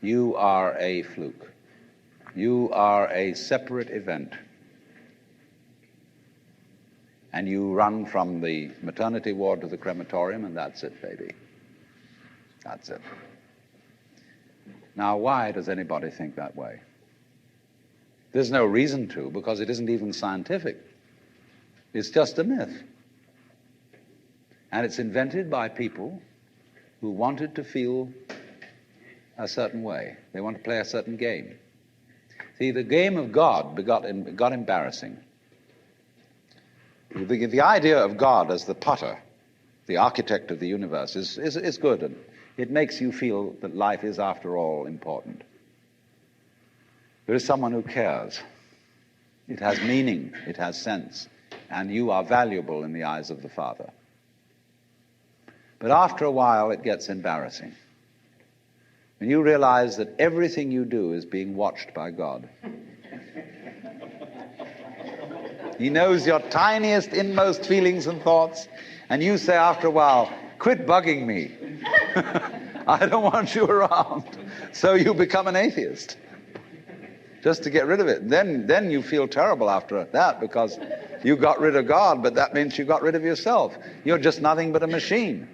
You are a fluke. You are a separate event. And you run from the maternity ward to the crematorium, and that's it, baby. That's it. Now, why does anybody think that way? There's no reason to, because it isn't even scientific. It's just a myth. And it's invented by people who wanted to feel a certain way. They want to play a certain game. See, the game of God got embarrassing. The idea of God as the potter, the architect of the universe, is good, and it makes you feel that life is, after all, important. There is someone who cares. It has meaning, it has sense, and you are valuable in the eyes of the Father. But after a while, it gets embarrassing. When you realize that everything you do is being watched by God. He knows your tiniest, inmost feelings and thoughts, and you say after a while, quit bugging me. I don't want you around. So you become an atheist, just to get rid of it. Then you feel terrible after that, because you got rid of God, but that means you got rid of yourself. You're just nothing but a machine.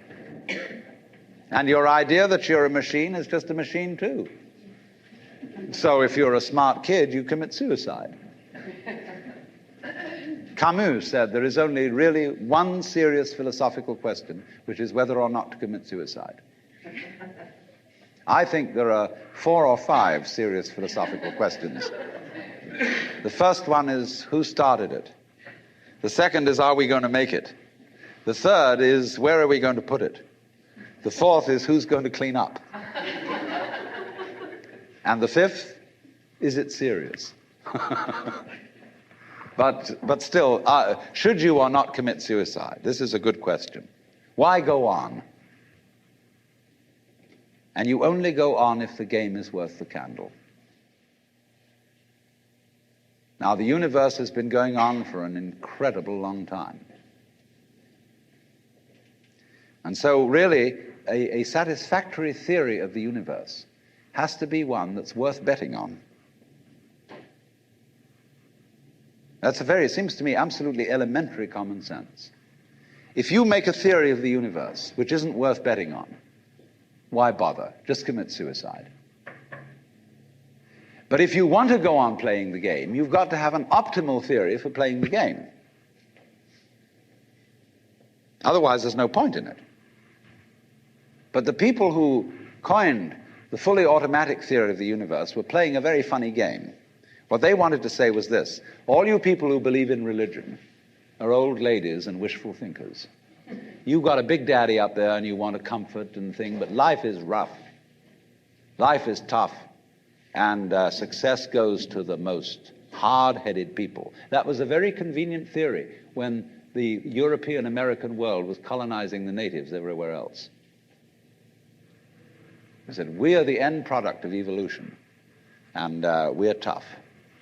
And your idea that you're a machine is just a machine too. So if you're a smart kid, you commit suicide. Camus said there is only really one serious philosophical question, which is whether or not to commit suicide. I think there are 4 or 5 serious philosophical questions. The first one is, who started it? The second is, are we going to make it? The third is, where are we going to put it? The fourth is, who's going to clean up? And the fifth, is it serious? But still, should you or not commit suicide? This is a good question. Why go on? And you only go on if the game is worth the candle. Now, the universe has been going on for an incredible long time. And so, really, a satisfactory theory of the universe has to be one that's worth betting on. It seems to me, absolutely elementary common sense. If you make a theory of the universe which isn't worth betting on, why bother? Just commit suicide. But if you want to go on playing the game, you've got to have an optimal theory for playing the game. Otherwise, there's no point in it. But the people who coined the fully automatic theory of the universe were playing a very funny game. What they wanted to say was this: all you people who believe in religion are old ladies and wishful thinkers. You've got a big daddy up there and you want a comfort and thing, but life is rough. Life is tough. And success goes to the most hard-headed people. That was a very convenient theory when the European-American world was colonizing the natives everywhere else. They said, we are the end product of evolution, and we're tough.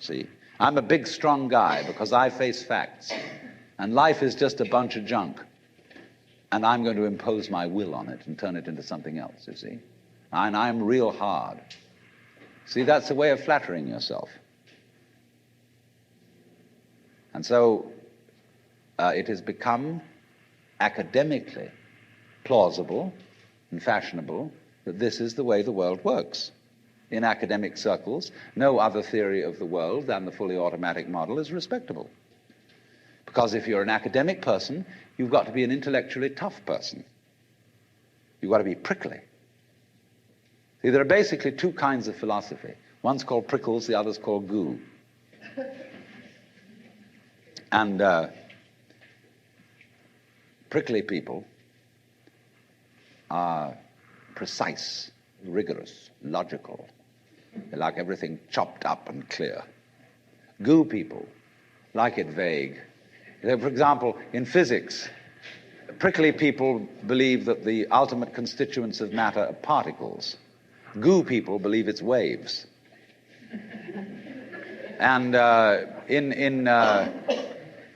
See, I'm a big, strong guy because I face facts, and life is just a bunch of junk, and I'm going to impose my will on it and turn it into something else, you see. And I'm real hard. See, that's a way of flattering yourself. And so it has become academically plausible and fashionable that this is the way the world works. In academic circles, no other theory of the world than the fully automatic model is respectable. Because if you're an academic person, you've got to be an intellectually tough person. You've got to be prickly. See, there are basically 2 kinds of philosophy. One's called prickles, the other's called goo. And prickly people are precise, rigorous, logical. They like everything chopped up and clear. Goo people like it vague. For example, in physics, prickly people believe that the ultimate constituents of matter are particles. Goo people believe it's waves. And in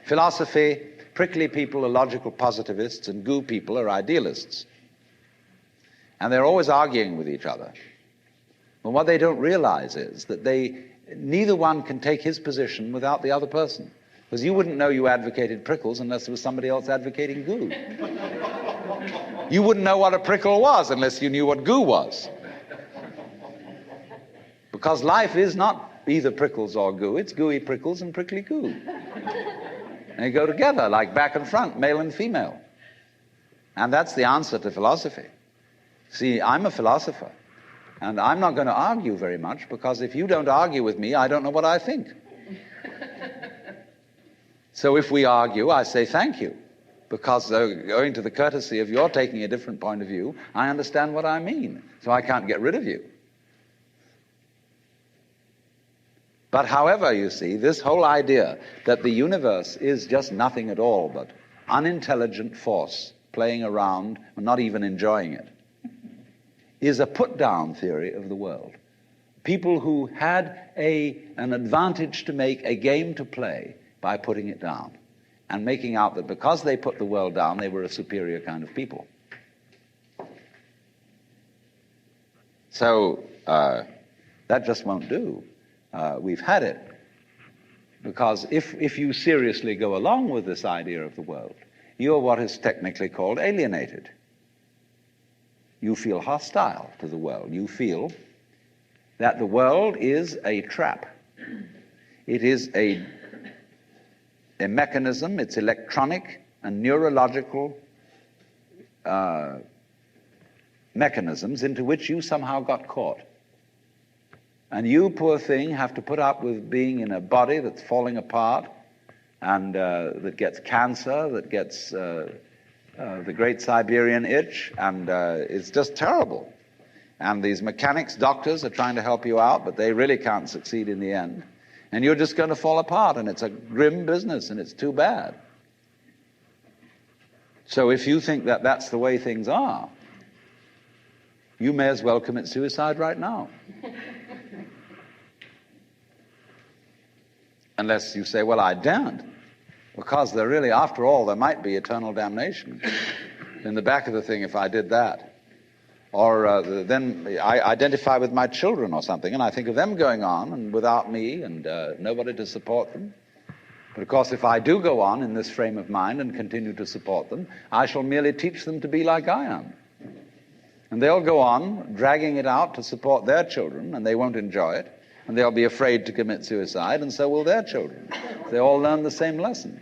philosophy, prickly people are logical positivists and goo people are idealists. And they're always arguing with each other. But what they don't realize is that neither one can take his position without the other person. Because you wouldn't know you advocated prickles unless there was somebody else advocating goo. You wouldn't know what a prickle was unless you knew what goo was. Because life is not either prickles or goo, it's gooey prickles and prickly goo. And they go together like back and front, male and female. And that's the answer to philosophy. See, I'm a philosopher, and I'm not going to argue very much, because if you don't argue with me, I don't know what I think. So if we argue, I say thank you, because owing to the courtesy of your taking a different point of view, I understand what I mean, so I can't get rid of you. But however, you see, this whole idea that the universe is just nothing at all but unintelligent force playing around and not even enjoying it is a put-down theory of the world. People who had an advantage to make, a game to play, by putting it down and making out that because they put the world down, they were a superior kind of people. So that just won't do. We've had it. Because if you seriously go along with this idea of the world, you're what is technically called alienated. You feel hostile to the world. You feel that the world is a trap. It is a mechanism, it's electronic and neurological mechanisms into which you somehow got caught. And you, poor thing, have to put up with being in a body that's falling apart and that gets cancer, that gets the great Siberian itch, and it's just terrible. And these mechanics, doctors are trying to help you out, but they really can't succeed in the end. And you're just going to fall apart, and it's a grim business, and it's too bad. So if you think that that's the way things are, you may as well commit suicide right now. Unless you say, well, I daren't, because there really, after all, there might be eternal damnation in the back of the thing if I did that. Or then I identify with my children or something, and I think of them going on and without me and nobody to support them. But of course, if I do go on in this frame of mind and continue to support them, I shall merely teach them to be like I am. And they'll go on dragging it out to support their children, and they won't enjoy it, and they'll be afraid to commit suicide, and so will their children. They all learn the same lesson.